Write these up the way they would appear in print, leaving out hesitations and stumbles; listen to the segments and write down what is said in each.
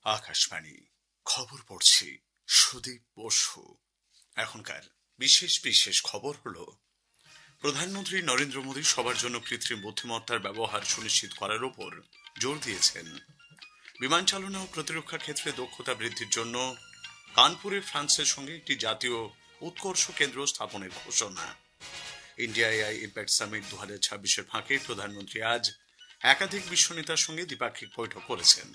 আকাশবাণী খবর পড়ছি সুদীপ বসু। এখনকার বিশেষ বিশেষ খবর হলো, প্রধানমন্ত্রী নরেন্দ্র মোদী সবার জন্য কৃত্রিম বুদ্ধিমত্তার ব্যবহার সুনিশ্চিত করার উপর জোর দিয়েছেন। বিমান চালনা ও প্রতিরক্ষা ক্ষেত্রে দক্ষতা বৃদ্ধির জন্য কানপুরে ফ্রান্সের সঙ্গে একটি জাতীয় উৎকর্ষ কেন্দ্র স্থাপনের ঘোষণা। ইন্ডিয়া এআই ইম্প্যাক্ট সামিট 2026-এর ফাঁকে প্রধানমন্ত্রী আজ একাধিক বিশ্ব নেতার সঙ্গে দ্বিপাক্ষিক বৈঠক করেছেন।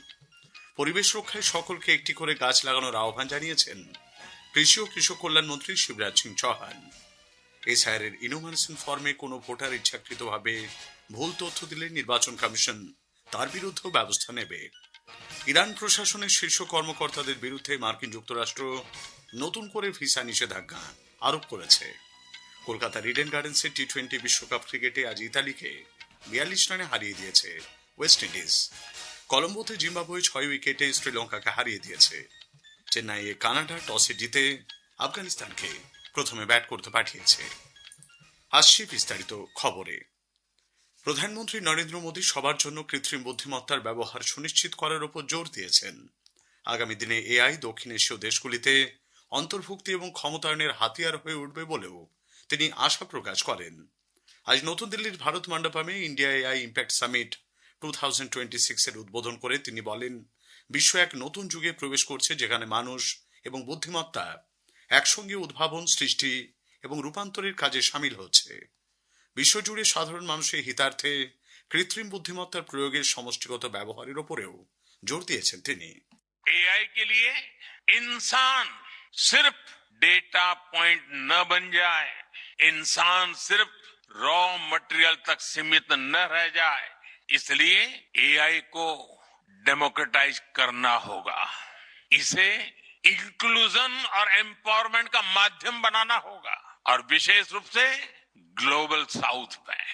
পরিবেশ রক্ষায় সকলকে একটি করে গাছ লাগানোর আহ্বান জানিয়েছেন কৃষি ও কৃষক কল্যাণ মন্ত্রী শিবরাজ সিং চৌহান। এসআইআর ইনোভেশন ফর্মে কোনো ভোটার ইচ্ছাকৃতভাবে ভুল তথ্য দিলে নির্বাচন কমিশন তার বিরুদ্ধেও ব্যবস্থা নেবে। ইরান প্রশাসনের শীর্ষ কর্মকর্তাদের বিরুদ্ধে মার্কিন যুক্তরাষ্ট্র নতুন করে ভিসা নিষেধাজ্ঞা আরোপ করেছে। কলকাতার ইডেন গার্ডেন্সে টি-20 বিশ্বকাপ ক্রিকেটে আজ ইতালিকে 42 রানে হারিয়ে দিয়েছে ওয়েস্ট ইন্ডিজ। কলম্বোতে জিম্বাবুয়ে 6 উইকেটে শ্রীলঙ্কাকে হারিয়ে দিয়েছে। চেন্নাইয়ে কানাডা টসে জিতে আফগানিস্তানকে প্রথমে ব্যাট করতে পাঠিয়েছে। আসছি বিস্তারিত খবরে। প্রধানমন্ত্রী নরেন্দ্র মোদী সবার জন্য কৃত্রিম বুদ্ধিমত্তার ব্যবহার সুনিশ্চিত করার উপর জোর দিয়েছেন। আগামী দিনে এআই দক্ষিণ এশীয় দেশগুলিতে অন্তর্ভুক্তি এবং ক্ষমতায়নের হাতিয়ার হয়ে উঠবে বলেও তিনি আশা প্রকাশ করেন। আজ নতুন দিল্লির ভারত মণ্ডপমে ইন্ডিয়া এআই ইম্প্যাক্ট সামিট 2026-এর উদ্বোধন করে তিনি বলেন, বিশ্ব এক নতুন যুগে প্রবেশ করছে যেখানে মানুষ এবং বুদ্ধিমত্তা একসঙ্গে উদ্ভাবন, সৃষ্টি এবং রূপান্তরের কাজে সামিল হচ্ছে। বিশ্বজুড়ে সাধারণ মানুষের হিতার্থে কৃত্রিম বুদ্ধিমত্তার প্রয়োগের সমষ্টিগত ব্যবহারের উপরেও জোর দিয়েছেন তিনি। एआई के लिए इंसान सिर्फ डेटा पॉइंट न बन जाए, इंसान सिर्फ रॉ मटेरियल तक सीमित न रह जाए, इसलिए एआई को डेमोक्रेटाइज करना होगा। इसे इंक्लूजन और एम्पावरमेंट का माध्यम बनाना होगा, और विशेष रूप से ग्लोबल साउथ में।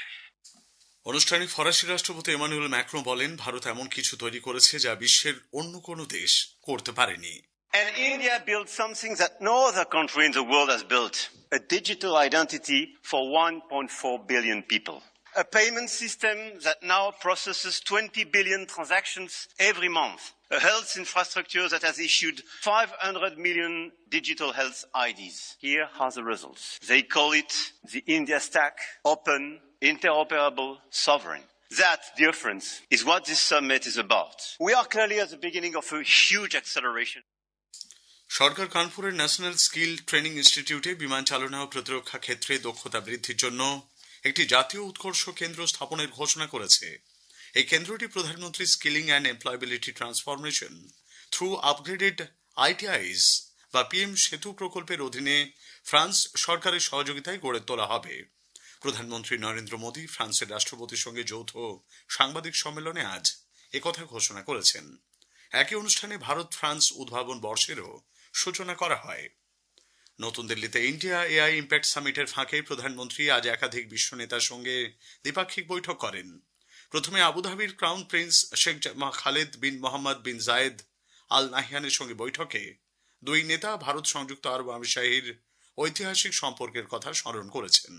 অনুষ্ঠানে ফরাসি রাষ্ট্রপতি এমানুয়েল ম্যাক্রো বলেন, ভারত এমন কিছু তৈরি করেছে যা বিশ্বের অন্য কোনো দেশ করতে পারেনি। And India built something that no other country in the world has built, a digital identity for 1.4 billion people. A payment system that now processes 20 billion transactions every month. A health infrastructure that has issued 500 million digital health IDs. Here are the results. They call it the India Stack, open, interoperable, sovereign. That difference is what this summit is about. We are clearly at the beginning of a huge acceleration. সরকার কানপুরের national skill training ইনস্টিটিউটে বিমান চালনা ও প্রতিরক্ষা ক্ষেত্রে দক্ষতা বৃদ্ধির জন্য একটি জাতীয় উৎকর্ষ কেন্দ্র স্থাপনের ঘোষণা করেছে। এই কেন্দ্রটি প্রধানমন্ত্রী skilling and employability transformation through upgraded ITIs বা পিএম সেতু প্রকল্পের অধীনে ফ্রান্স সরকারের সহযোগিতায় গড়ে তোলা হবে। প্রধানমন্ত্রী নরেন্দ্র মোদী ফ্রান্সের রাষ্ট্রপতির সঙ্গে যৌথ সাংবাদিক সম্মেলনে আজ একথা ঘোষণা করেছেন। একই অনুষ্ঠানে ভারত ফ্রান্স উদ্ভাবন বর্ষেরও সূচনা করা হয়। নতুন দিল্লিতে ইন্ডিয়া এআই ইম্প্যাক্ট সামিটের ফাঁকে প্রধানমন্ত্রী আজ একাধিক বিশ্ব নেতার সঙ্গে দ্বিপাক্ষিক বৈঠক করেন। প্রথমে আবুধাবির ক্রাউন প্রিন্স শেখ খালেদ বিন মোহাম্মদ বিন জায়েদ আল নাহিয়ানের সঙ্গে বৈঠকে দুই নেতা ভারত সংযুক্ত আরব আমিরশাহীর ঐতিহাসিক সম্পর্কের কথা স্মরণ করেছেন।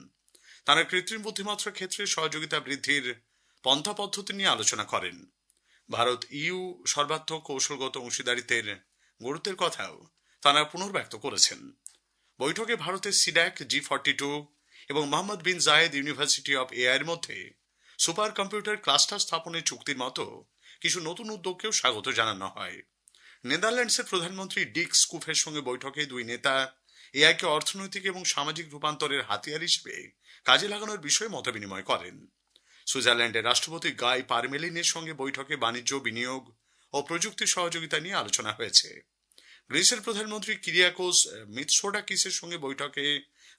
তারা কৃত্রিম বুদ্ধিমত্তার ক্ষেত্রে সহযোগিতা বৃদ্ধির পন্থা পদ্ধতি নিয়ে আলোচনা করেন। ভারত ইউ সর্বাত্মক কৌশলগত অংশীদারিত্বের গুরুত্বের কথাও তারা পুনর্ব্যক্ত করেছেন। বৈঠকে ভারতের সিড্যাক, G42 এবং মোহাম্মদ বিন জায়েদ ইউনিভার্সিটি অব এআই এর মধ্যে সুপার কম্পিউটার ক্লাস্টার স্থাপনের চুক্তির মতো কিছু নতুন উদ্যোগকেও স্বাগত জানানো হয়। নেদারল্যান্ডসের প্রধানমন্ত্রী ডিক স্কুফের সঙ্গে বৈঠকে দুই নেতা এআইকে অর্থনৈতিক এবং সামাজিক রূপান্তরের হাতিয়ার হিসেবে কাজে লাগানোর বিষয়ে মতবিনিময় করেন। সুইজারল্যান্ডের রাষ্ট্রপতি গাই পারমেলিনের সঙ্গে বৈঠকে বাণিজ্য, বিনিয়োগ ও প্রযুক্তি সহযোগিতা নিয়ে আলোচনা হয়েছে। গ্রিসের প্রধানমন্ত্রী কিরিয়াকোস মিৎসোটাকিসের সঙ্গে বৈঠকে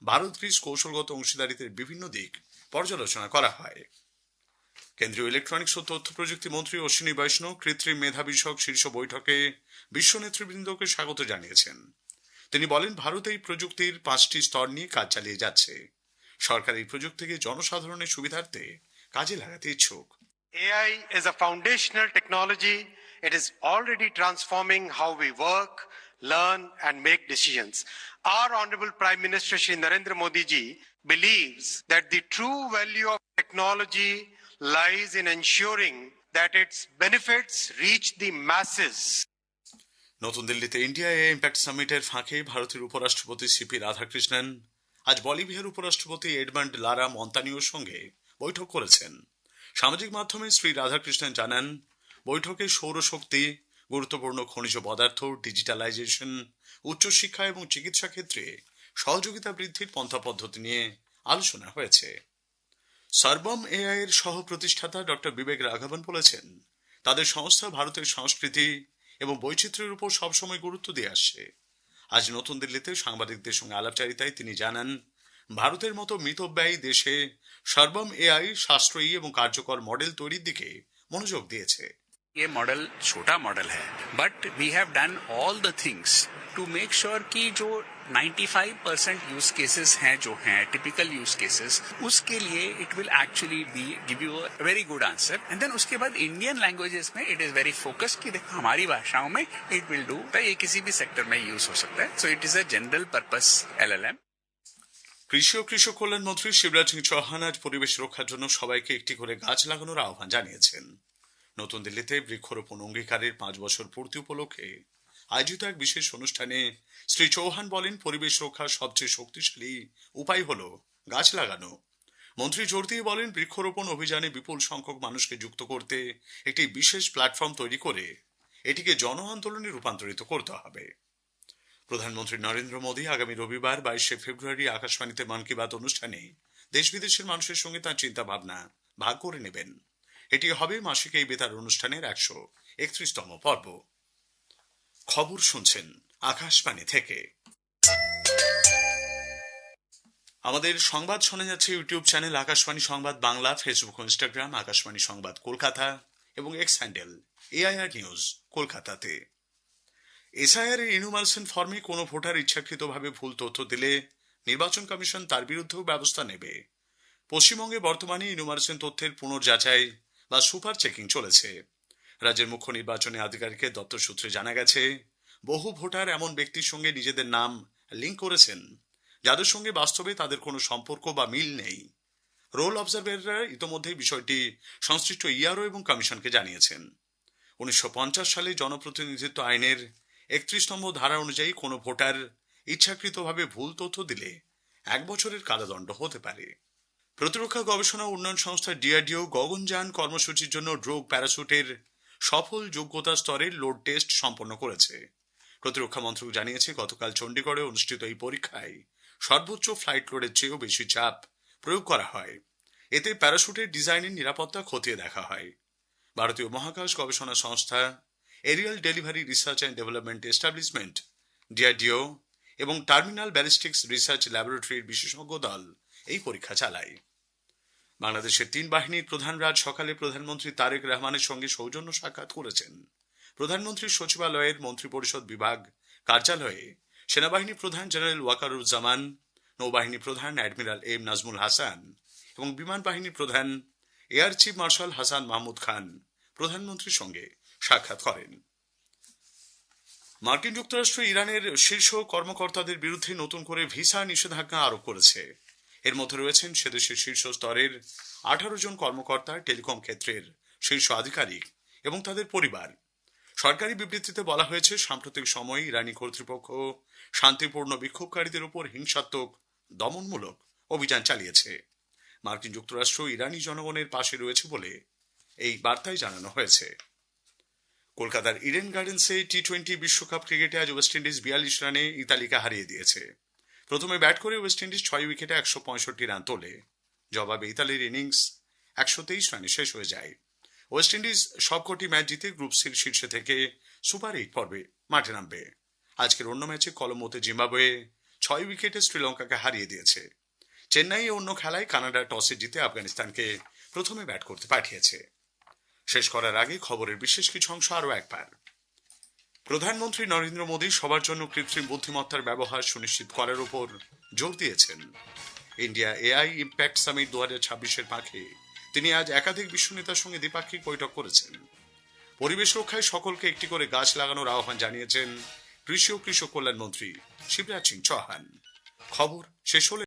ভারত গ্রিস কৌশলগত অংশীদারিত্বের বিভিন্ন দিক পর্যালোচনা করা হয়। কেন্দ্রীয় ইলেকট্রনিক্স ও তথ্য প্রযুক্তি মন্ত্রী অশ্বিনী বৈষ্ণব কৃত্রিম মেধা বিষয়ক শীর্ষ বৈঠকে বিশ্ব নেতৃবৃন্দকে স্বাগত জানিয়েছেন। তিনি বলেন, ভারত এই প্রযুক্তির 5টি স্তর নিয়ে কাজ চালিয়ে যাচ্ছে। সরকার এই প্রযুক্তিকে জনসাধারণের সুবিধার্থে কাজে লাগাতে ইচ্ছুক। AI is a foundational technology. It is already transforming how we work, learn and make decisions. Our Honorable Prime Minister Shri Narendra Modi ji believes that the true value of technology lies in ensuring that its benefits reach the masses. নতুন দিল্লিতে India এ impact সামিটের ফাঁকে ভারতের উপরাষ্ট্রপতি CP Radhakrishnan আজ বলিভিয়ার উপরাষ্ট্রপতি Edmund লারা মন্তানিওর সঙ্গে বৈঠক করেছেন। সামাজিক মাধ্যমে শ্রী রাধাকৃষ্ণন জানান, বৈঠকে সৌরশক্তি, গুরুত্বপূর্ণ খনিজ পদার্থ, ডিজিটালাইজেশন, উচ্চশিক্ষা এবং চিকিৎসা ক্ষেত্রে সহযোগিতা বৃদ্ধির পন্থা পদ্ধতি নিয়ে আলোচনা হয়েছে। সর্বম এআই এর সহ প্রতিষ্ঠাতা ডক্টর বিবেক রাঘবন বলেছেন, তাদের সংস্থা ভারতের সংস্কৃতি এবং বৈচিত্র্যের উপর সবসময় গুরুত্ব দিয়ে আসছে। আজ নতুন দিল্লিতে সাংবাদিকদের সঙ্গে আলাপচারিতায় তিনি জানান, ভারতের মতো মিতব্যয়ী দেশে সর্বম এআই সাশ্রয়ী এবং কার্যকর মডেল তৈরির দিকে মনোযোগ দিয়েছে। ये मॉडल छोटा मॉडल है, but we have done all the things to make sure कि जो 95% यूज केसेस हैं जो हैं टिपिकल यूज केसेस, उसके लिए it will actually be give you a very good answer. And then उसके बाद इंडियन लैंग्वेजेस में इट इज वेरी फोकस कि देखो हमारी भाषाओं में इट विल डू, ये किसी भी सेक्टर में यूज हो सकता है। So it is a general purpose LLM। কৃষি ও কৃষক কল্যাণ মন্ত্রী শিবরাজ সিং চৌহান আজ পরিবেশ রক্ষার জন্য সবাইকে একটি করে গাছ লাগানোর আহ্বান জানিয়েছেন। নতুন দিল্লিতে বৃক্ষরোপণ অঙ্গীকারের 5 বছর পূর্তি উপলক্ষে আয়োজিত এক বিশেষ অনুষ্ঠানে শ্রী চৌহান বলেন, পরিবেশ রক্ষার সবচেয়ে শক্তিশালী উপায় হল গাছ লাগানো। মন্ত্রী জোর দিয়ে বলেন, বৃক্ষরোপণ অভিযানে বিপুল সংখ্যক মানুষকে যুক্ত করতে একটি বিশেষ প্ল্যাটফর্ম তৈরি করে এটিকে জন আন্দোলনে রূপান্তরিত করতে হবে। প্রধানমন্ত্রী নরেন্দ্র মোদী আগামী রবিবার 22 ফেব্রুয়ারি আকাশবাণীতে মন কি বাত অনুষ্ঠানে দেশ বিদেশের মানুষের সঙ্গে তাঁর চিন্তা ভাবনা ভাগ করে নেবেন। এটি হবে মাসিক এই বেতার অনুষ্ঠানের 131তম পর্ব। খবর শুনছেন আকাশবাণী থেকে। আমাদের সংবাদ শোনা যাচ্ছে ইউটিউব চ্যানেল আকাশবাণী সংবাদ বাংলা, ফেসবুক ও ইনস্টাগ্রাম আকাশবাণী সংবাদ কলকাতা এবং এক্স হ্যান্ডেল AIR নিউজ কলকাতাতে। এসআইআর এর ইনুমারেশন ফর্মে কোনো ভোটার ইচ্ছাকৃতভাবে ভুল তথ্য দিলে নির্বাচন কমিশন তার বিরুদ্ধেও ব্যবস্থা নেবে। পশ্চিমবঙ্গে বর্তমানে ইনুমারেশন তথ্যের পুনর্যাচাই বা সুপার চেকিং চলেছে। রাজ্যের মুখ্য নির্বাচনী আধিকারিকের দপ্তর সূত্রে জানা গেছে, বহু ভোটার এমন ব্যক্তির সঙ্গে নিজেদের নাম লিঙ্ক করেছেন যাদের সঙ্গে বাস্তবে তাদের কোনো সম্পর্ক বা মিল নেই। রোল অবজারভাররা ইতোমধ্যেই বিষয়টি সংশ্লিষ্ট ইআরও এবং কমিশনকে জানিয়েছেন। 1950 সালে জনপ্রতিনিধিত্ব আইনের 31 নম্বর ধারা অনুযায়ী কোনো ভোটার ইচ্ছাকৃতভাবে ভুল তথ্য দিলে 1 বছরের কারাদণ্ড হতে পারে। প্রতিরক্ষা গবেষণা উন্নয়ন সংস্থা DRDO গগনযান কর্মসূচির জন্য ড্রোগ প্যারাশুটের সফল যোগ্যতা স্তরের লোড টেস্ট সম্পন্ন করেছে। প্রতিরক্ষা মন্ত্রক জানিয়েছে, গতকাল চণ্ডীগড়ে অনুষ্ঠিত এই পরীক্ষায় সর্বোচ্চ ফ্লাইট লোডের চেয়েও বেশি চাপ প্রয়োগ করা হয়। এতে প্যারাশুটের ডিজাইনের নিরাপত্তা খতিয়ে দেখা হয়। ভারতীয় মহাকাশ গবেষণা সংস্থা, aerial delivery research and development establishment DRDO এবং টার্মিনাল ব্যালিস্টিক্স রিসার্চ ল্যাবরেটরির বিশেষজ্ঞ দল এই পরীক্ষা চালায়। বাংলাদেশের 3 বাহিনীর প্রধানরা আজ সকালে প্রধানমন্ত্রী তারেক রহমানের সঙ্গে সৌজন্য সাক্ষাৎ করেছেন। প্রধানমন্ত্রীর সচিবালয়ের মন্ত্রিপরিষদ বিভাগ কার্যালয়ে সেনাবাহিনী প্রধান জেনারেল ওয়াকারুজ্জামান, নৌবাহিনী প্রধান অ্যাডমিরাল এম নাজমুল হাসান এবং বিমান বাহিনীর প্রধান air chief marshal Hasan Mahmud Khan প্রধানমন্ত্রীর সঙ্গে সাক্ষাৎ করেন। মার্কিন যুক্তরাষ্ট্র ইরানের শীর্ষ কর্মকর্তাদের বিরুদ্ধে নতুন করে ভিসা নিষেধাজ্ঞা আরোপ করেছে। এর মধ্যে রয়েছেন সেদেশের শীর্ষ স্তরের 18 জন কর্মকর্তা, টেলিকম ক্ষেত্রের শীর্ষ আধিকারিক এবং তাদের পরিবার। সরকারি বিবৃতিতে বলা হয়েছে, সাম্প্রতিক সময়ে ইরানি কর্তৃপক্ষ শান্তিপূর্ণ বিক্ষোভকারীদের উপর হিংসাত্মক দমনমূলক অভিযান চালিয়েছে। মার্কিন যুক্তরাষ্ট্র ইরানি জনগণের পাশে রয়েছে বলে এই বার্তায় জানানো হয়েছে। কলকাতার ইডেন গার্ডেন্সে T20 বিশ্বকাপ ক্রিকেটে আজ ওয়েস্ট ইন্ডিজ 42 রানে ইতালিকে হারিয়ে দিয়েছে। প্রথমে ব্যাট করে ওয়েস্ট ইন্ডিজ 6 উইকেটে 165 রান তোলে। জবাবে ইতালির ইনিংস 123 রানে শেষ হয়ে যায়। ওয়েস্ট ইন্ডিজ সবকটি ম্যাচ জিতে গ্রুপ সির শীর্ষে থেকে সুপার 8 পর্বে মাঠে নামবে। আজকের অন্য ম্যাচে কলম্বোতে জিম্বাবুয়ে 6 উইকেটে শ্রীলঙ্কাকে হারিয়ে দিয়েছে। চেন্নাইয়ে অন্য খেলায় কানাডা টসে জিতে আফগানিস্তানকে প্রথমে ব্যাট করতে পাঠিয়েছে। শেষ করার আগে খবরের বিশেষ কিছু অংশ আরও একবার। প্রধানমন্ত্রী নরেন্দ্র মোদী সবার জন্য কৃত্রিম বুদ্ধিমত্তার ব্যবহার সুনিশ্চিত করার উপর জোর দিয়েছেন। ইন্ডিয়া AI ইম্প্যাক্ট সামিট 2026-এর পাখে তিনি আজ একাধিক বিশ্ব নেতার সঙ্গে দ্বিপাক্ষিক বৈঠক করেছেন। পরিবেশ রক্ষায় সকলকে একটি করে গাছ লাগানোর আহ্বান জানিয়েছেন কৃষি ও কৃষক কল্যাণ মন্ত্রী শিবরাজ সিং চৌহান। খবর শেষ হলে